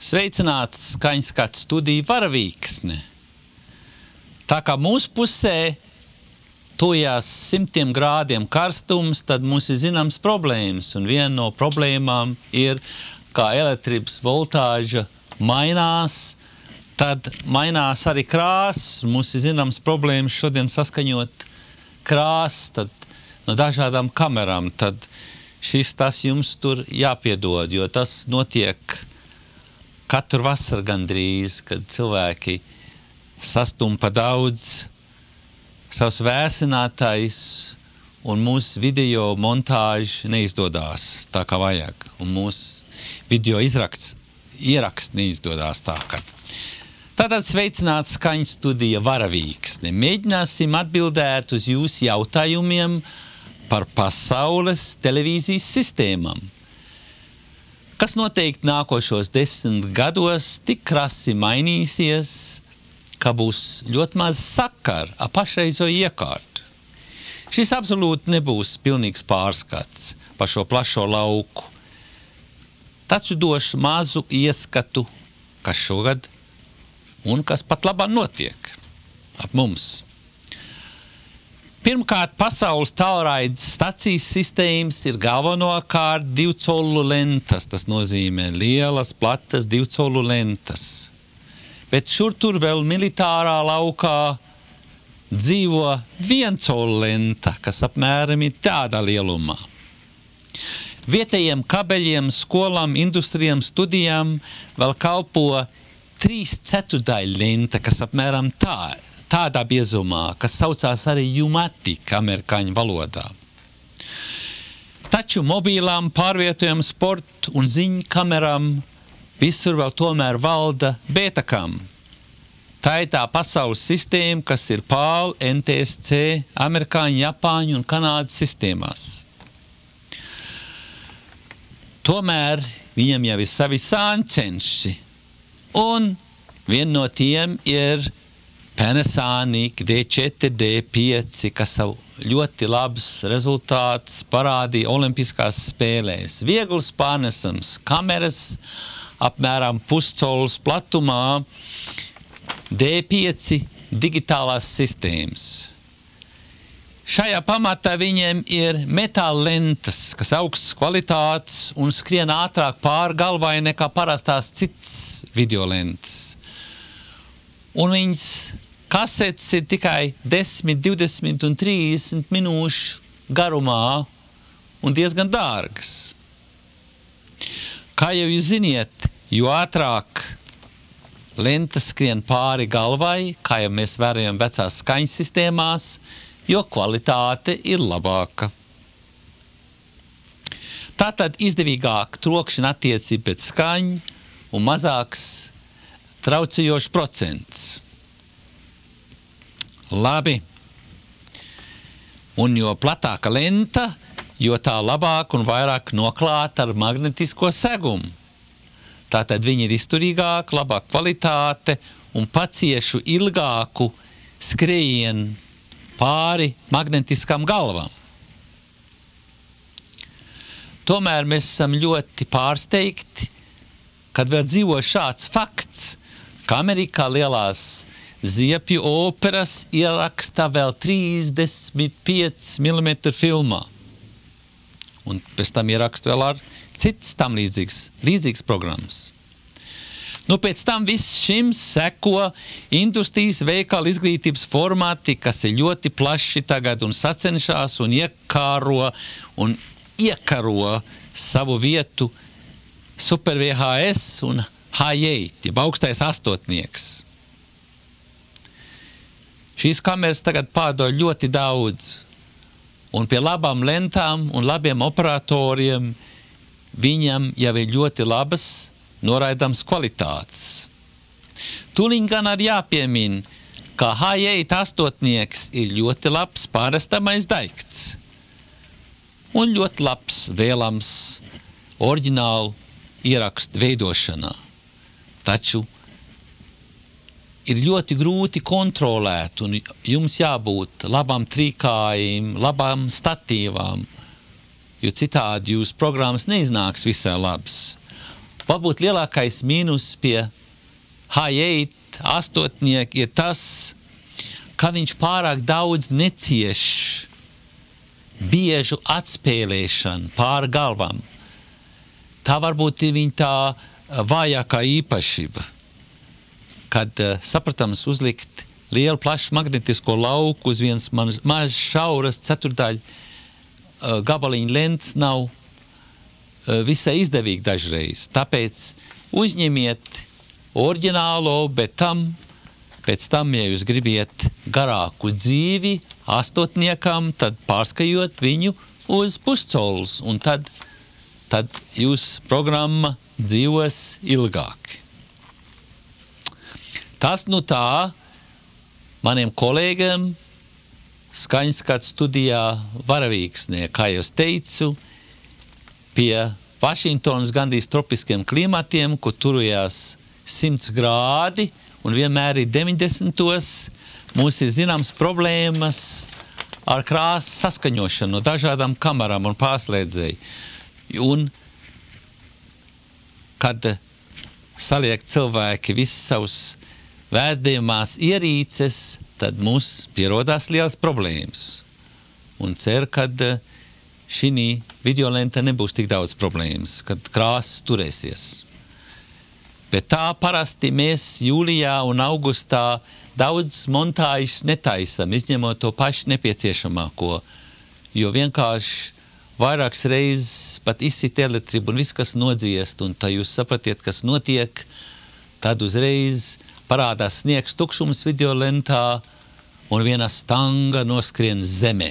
Sveicināts skaņskatu studiju Varavīksne. Tā kā mūsu pusē tujās 100 grādiem karstums, tad mums ir zināms problēmas. Un viena no problēmām ir, kā elektrības voltāža mainās, tad mainās arī krāsas. Mums ir zināms problēmas šodien saskaņot krāsas tad no dažādām kamerām. Tad tas jums tur jāpiedod, jo tas notiek katru vasaru gandrīz, kad cilvēki sastumpa daudz savus vēsinātājus un mūsu video montāži neizdodās tā, kā vajag. Un mūsu video ieraksts neizdodās tā, kā. Tātad sveicināts skaņu studija Varavīksne. Mēģināsim atbildēt uz jūsu jautājumiem par pasaules televīzijas sistēmām, kas noteikti nākošos 10 gados tik krasi mainīsies, ka būs ļoti maz sakara ar pašreizo iekārtu. Šis absolūti nebūs pilnīgs pārskats par šo plašo lauku. Taču došu mazu ieskatu, kas šogad un kas pat labāk notiek ap mums. Pirmkārt, pasaules tālraides stacijas sistēmas ir galvenokārt 2 colu lentas. Tas nozīmē lielas, platas 2 colu lentas. Bet šur tur vēl militārā laukā dzīvo 1 colu lenta, kas apmēram ir tādā lielumā. Vietējiem kabeļiem, skolām, industrijām, studijām vēl kalpo 3/4 lenta, kas apmēram tādā biezumā, kas saucās arī jumatika amerikāņu valodā. Taču mobilām, pārvietojam sportu un ziņu kamerām visur vēl tomēr valda Betacam. Tā ir tā pasaules sistēma, kas ir PAL, NTSC, amerikāņu, Japāņu un Kanādas sistēmās. Tomēr viņam jau ir savi sāncenši, un viena no tiem ir Panasonic D4, D5, kas savu ļoti labs rezultāts parādīja olimpiskās spēlēs. Viegls pārnesams kameras, apmēram puscolas platumā, D5 digitālās sistēmas. Šajā pamatā viņiem ir metāla lentas, kas augstas kvalitātes un skrien ātrāk pāri galvai nekā parastās citas videolentas. Un viņas kasetes ir tikai 10, 20 un 30 minūšu garumā un diezgan dārgas. Kā jau jūs ziniet, jo ātrāk lentas skrien pāri galvai, kā jau mēs vērojam vecās skaņas sistēmās, jo kvalitāte ir labāka. Tātad izdevīgāk trokšņa attiecība pēc skaņu un mazāks traucējošs procents. Labi. Un jo platāka lenta, jo tā labāk un vairāk noklāta ar magnetisko segumu. Tātad viņi ir izturīgāki, labāk kvalitāte un paciešu ilgāku skrējienu pāri magnetiskām galvām. Tomēr mēs esam ļoti pārsteigti, kad vēl dzīvo šāds fakts, ka Amerikā lielās ziepju operas ieraksta vēl 35 mm filmā. Un pēc tam ieraksta vēl ar citas tam līdzīgas programmas. Pēc tam viss šim seko industrijas veikala izglītības formāti, kas ir ļoti plaši tagad un sacenšās un iekaro savu vietu Super VHS un H8, jeb augstais astotnieks. Šīs kameras tagad pārdod ļoti daudz, un pie labām lentām un labiem operatoriem viņam jau ir ļoti labas noraidams kvalitātes. Tūliņ gan arī jāpiemin, ka H8 astotnieks ir ļoti labs pārnestamais daikts un ļoti labs vēlams oriģinālu ierakstu veidošanā. Taču ir ļoti grūti kontrolēt, un jums jābūt labām trīkājiem, labām statīvām, jo citādi jūs programmas neiznāks visai labas. Varbūt lielākais mīnus pie H8 astotnieka ir tas, ka viņš pārāk daudz necieš biežu atspēlēšanu pār galvam. Tā varbūt ir viņa tā vājākā īpašība, kad sapratams uzlikt lielu plašu magnetisko lauku uz viens maz šauras ceturdaļu gabaliņu lents nav visai izdevīgi dažreiz. Tāpēc uzņemiet oriģinālo, bet pēc tam, ja jūs gribiet garāku dzīvi astotniekam, tad pārskajot viņu uz puscols, un tad jūs programma dzīvos ilgāk. Tas nu tā maniem kolēģiem skaņskatu studijā Varavīksnē, kā jau teicu, pie Vašingtonas gandrīz tropiskiem klimatiem, kur turējās 100 grādi un vienmēr ir 90. Mums ir zināms problēmas ar krāsu saskaņošanu no dažādām kamerām un pārslēdzēju. Un kad saliek cilvēki visas savus vēdējumās ierīces, tad mums pierodās liels problēmas. Un cer, kad šī videolenta nebūs tik daudz problēmas, kad krāsas turēsies. Bet tā parasti mēs jūlijā un augustā daudz montāžas netaisam, izņemot to pašu nepieciešamāko, jo vienkārši vairākas reizes pat izsit elektribu un viss, kas nodziest, un tā jūs sapratiet, kas notiek, tad uzreiz parādās sniegs tukšums videolentā un viena stanga noskrien zemē.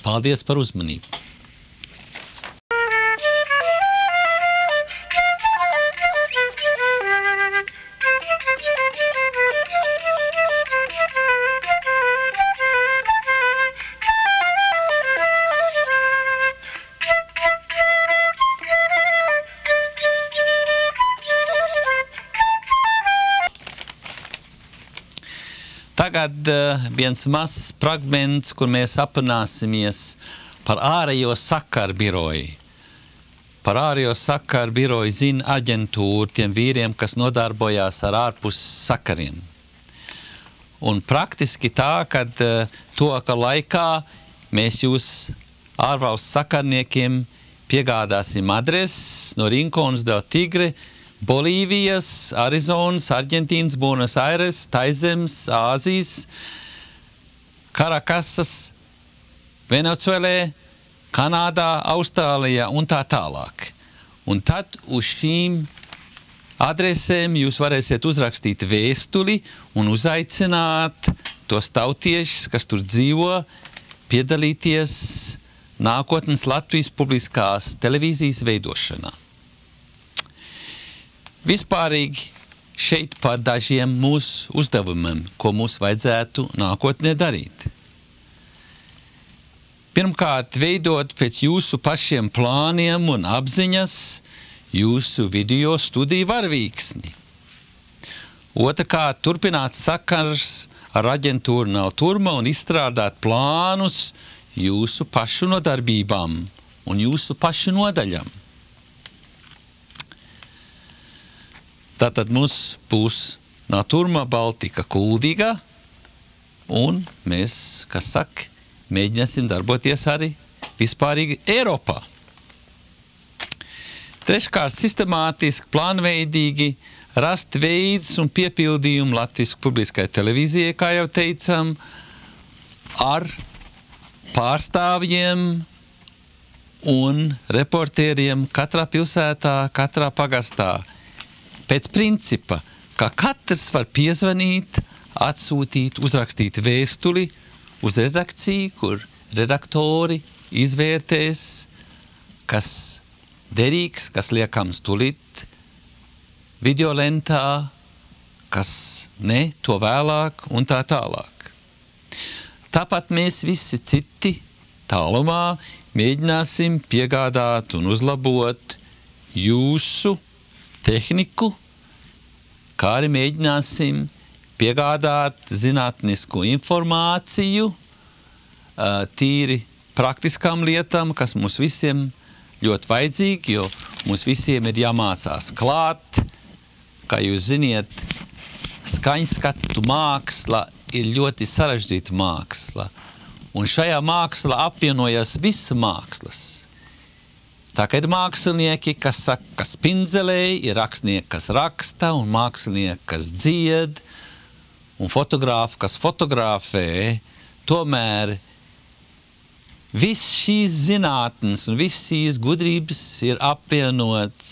Paldies par uzmanību! Tagad viens mazs fragments, kur mēs aprunāsimies par ārējo sakaru biroju. Par ārējo sakaru biroju zina aģentūra tiem vīriem, kas nodarbojās ar ārpus sakariem. Un praktiski tā, kad to laikā mēs jūs ārvalstu sakarniekiem piegādāsim adreses no Rinkonas del Tigre, Bolīvijas, Arizonas, Argentīnas, Buenos Aires, Taizemes, Āzijas, Karakasas, Venecuēlē, Kanādā, Austrālijā un tā tālāk. Un tad uz šīm adresēm jūs varēsiet uzrakstīt vēstuli un uzaicināt tos tautiešus, kas tur dzīvo, piedalīties nākotnes Latvijas publiskās televīzijas veidošanā. Vispārīgi šeit par dažiem mūsu uzdevumiem, ko mums vajadzētu nākotnē darīt. Pirmkārt, veidot pēc jūsu pašiem plāniem un apziņas jūsu video studiju Varavīksni. Otrkārt, turpināt sakars ar aģentūru Nalturma un izstrādāt plānus jūsu pašu nodarbībām un jūsu pašu nodaļām. Tātad mums būs Nalturma Baltika Kuldīga, un mēs, kas saka, mēģināsim darboties arī vispārīgi Eiropā. Treškārt, sistemātiski, plānveidīgi rast veids un piepildījumu Latvijas publiskai televīzijai, kā jau teicam, ar pārstāvjiem un reportieriem katrā pilsētā, katrā pagastā. Pēc principa, ka katrs var piezvanīt, atsūtīt, uzrakstīt vēstuli uz redakciju, kur redaktori izvērtēs, kas derīgs, kas liekams tūlīt videolentā, kas ne, to vēlāk un tā tālāk. Tāpat mēs visi citi tālumā mēģināsim piegādāt un uzlabot jūsu tehniku, kā arī mēģināsim piegādāt zinātnisku informāciju, tīri praktiskām lietām, kas mums visiem ļoti vajadzīgi, jo mums visiem ir jāmācās klāt. Kā jūs ziniet, skaņskatu māksla ir ļoti sarežģīta māksla. Un šajā mākslā apvienojas visa mākslas. Tā kā ir mākslinieki, kas saka spindzelēji, ir rakstnieki, kas raksta, un mākslinieki, kas dzied, un fotogrāfi, kas fotografē, tomēr viss šīs zinātnes un viss šīs gudrības ir apvienots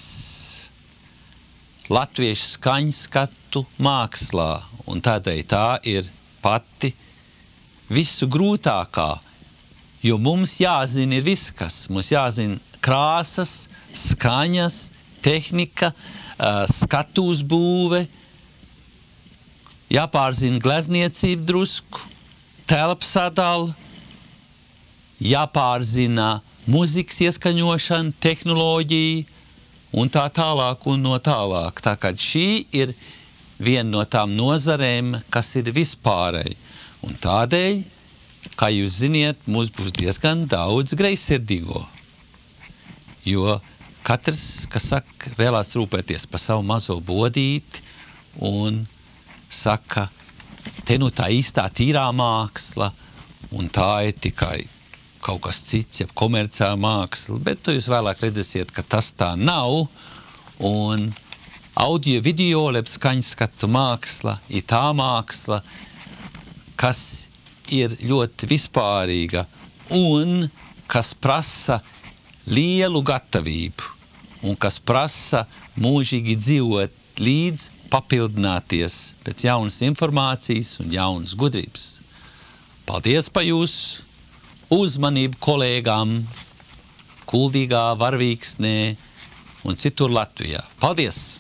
latviešu skaņskatu mākslā, un tādēļ tā ir pati visu grūtākā, jo mums jāzina ir viss, kas mums jāzina krāsas, skaņas, tehnika, skatūs būve, jāpārzina glezniecība drusku, telpsadala, jāpārzina muzikas ieskaņošana, tehnoloģija un tā tālāk un no tālāk. Tā kā šī ir viena no tām nozarēm, kas ir vispārēji. Un tādēļ, kā jūs ziniet, mums būs diezgan daudz greizsirdīgo. Jo katrs, kas saka, vēlās rūpēties par savu mazo bodīti un saka, te nu tā īstā tīrā māksla un tā ir tikai kaut kas cits, ja komerciāla māksla, bet to jūs vēlāk redzēsiet, ka tas tā nav, un audio video, leb skaņskatu māksla ir tā māksla, kas ir ļoti vispārīga un kas prasa lielu gatavību un kas prasa mūžīgi dzīvot līdz papildināties pēc jaunas informācijas un jaunas gudrības. Paldies par jūsu uzmanību kolēgām Kuldīgā, Varvīksnē un citur Latvijā. Paldies!